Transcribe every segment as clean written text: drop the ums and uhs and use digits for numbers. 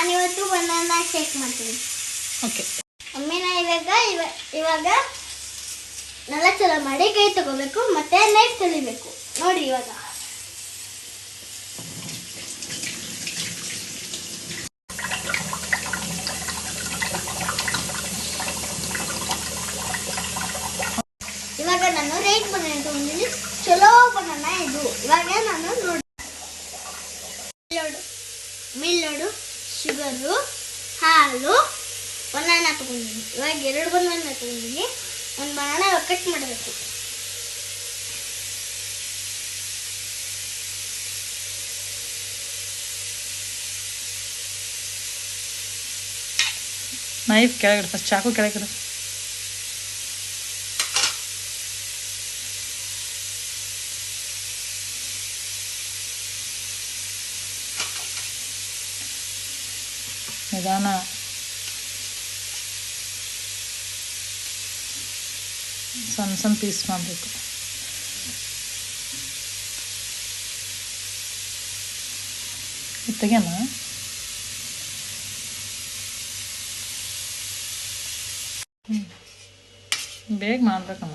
ನಾನಿವತ್ತು banana shake ಮಾಡ್ತೀನಿ. Okay ಅಮ್ಮಿನ ಇವಾಗ ನೆಲ ಚಲೋ ಮಾಡಿ ಕೈ ತಗೋಬೇಕು ಮತ್ತೆ ನೈಫ್ ತೊಳಿಬೇಕು. ನೋಡಿ ಇವಾಗ ನಾನು ರೇಟ್ ಬನಾನಾ ತಗೊಂಡಿದ್ದೀನಿ. ಚಲೋ ಬನಾನಾ ಇದು. ಇವಾಗ ನಾನು ನೋಡಿ ಮಿಲ್ಲೋಡು ಶುಗರು ಹಾಲು ಬನಾನಾ ತಗೊಂಡಿದ್ದೀನಿ. ಇವಾಗ 2 ಬನಾನಾ ತಗೊಂಡಿದ್ದೀನಿ. ಒಂದು ಬನಾನಾ ಕಟ್ ಮಾಡಬೇಕು. ನೈಫ್ ಕೆಳಗಡೆ ಫಸ್ಟ್ ಚಾಕು ಕೆಳಗಡೆ. ನಿಧಾನ. ಸಣ್ಣ ಸಣ್ಣ ಪೀಸ್ ಮಾಡಬೇಕು. ತೆಗೆನ ಬೇಗ ಮಾಡ್ಬೇಕಮ್ಮ.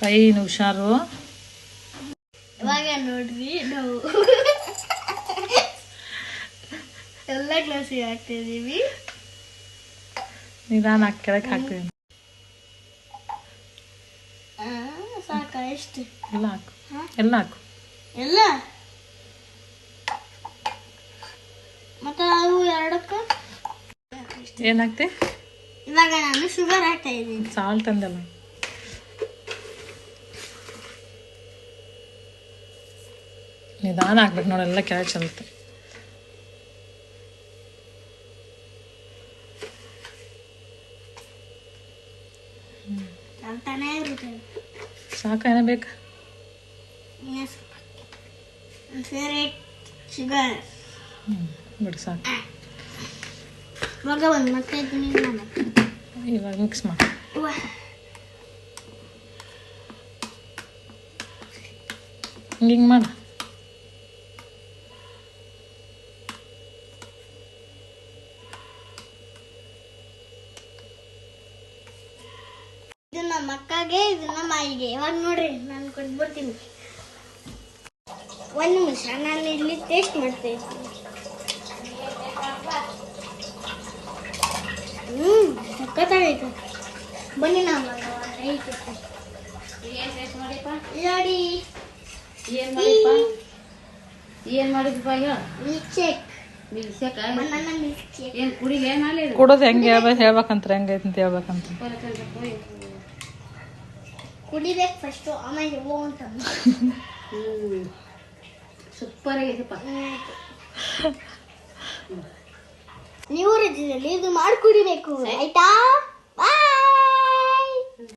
ಕೈ ಹುಷಾರು. ಇವಾಗ ನೋಡ್ರಿ ನಾವು ಎಲ್ಲ ಗ್ಲಾಸಿಗೆ ಹಾಕ್ತಿದ್ದೀವಿ. ನಿಧಾನ ಕೆಳಗೆ ಹಾಕ್ತೀವಿ. ಸಾಕ ಎಷ್ಟು? ಎಲ್ಲ ಹಾಕು, ಎಲ್ಲ ಹಾಕು, ಎಲ್ಲ. ಮತ್ತೆ ಅವು 2ಕ್ಕೆ ಏನಾಗ್ತಿ? ಇವಾಗ ನಾನು ಶುಗರ್ ಹಾಕ್ತಾ ಇದ್ದೀನಿ. ಸಾಲ್ಟ್ ಅಂದಲ್ಲ. ನಿಧಾನ ಹಾಕ್ಬೇಕು ನೋಡಿ, ಎಲ್ಲ ಕೆಳಗೆ ಚಲುತ್ತೆ. ಸಾಕ ಏನ ಬೇಕಾ? ಶುಗರ್ ಬಿಡು ಸಾಕು. ಇವಾಗ ಒಂದು ಮತ್ತೆ ಇವಾಗ ಮಿಕ್ಸ್ ಮಾಡಿ. ಹಿಂಗೆ ಮಾಡು. ಇದು ನಮ್ಮ ಅಕ್ಕಗೆ, ಇದು ನಮ್ಮ ಆಯಿಗೆ. ಇವಾಗ ನೋಡ್ರಿ ನಾನು ಕೊಟ್ಬಿಡ್ತೀನಿ. 1 ನಿಮಿಷ ನಾನು ಇಲ್ಲಿ ಟೇಸ್ಟ್ ಮಾಡ್ತಾ ಇದ್ದೀನಿ. ಸಕ್ಕತ್ತಾಗೈತೆ. ಬನ್ನಿ ನಾವು ನೋಡಿ. ಏನು ಮಾಡಿದ್ಪ? Milk shake. ಏನು ಕುಡಿಗೆ ಏನಾಗಲಿ ಕುಡೋದು ಹೆಂಗೆ ಹೇಳ್ಬೇಕಂತ ಹೆಂಗೈತೆ ಅಂತ ಹೇಳ್ಬೇಕಂತ. ಕುಡಿಬೇಕು ಫಸ್ಟು, ಆಮೇಲೆ ಅಂತ. ಸೂಪರ್ ಆಗೈತಪ್ಪ. ನೀವು ರಜದಲ್ಲಿ ಇದು ಮಾಡಿ ಕುಡಿಬೇಕು ಆಯ್ತಾ?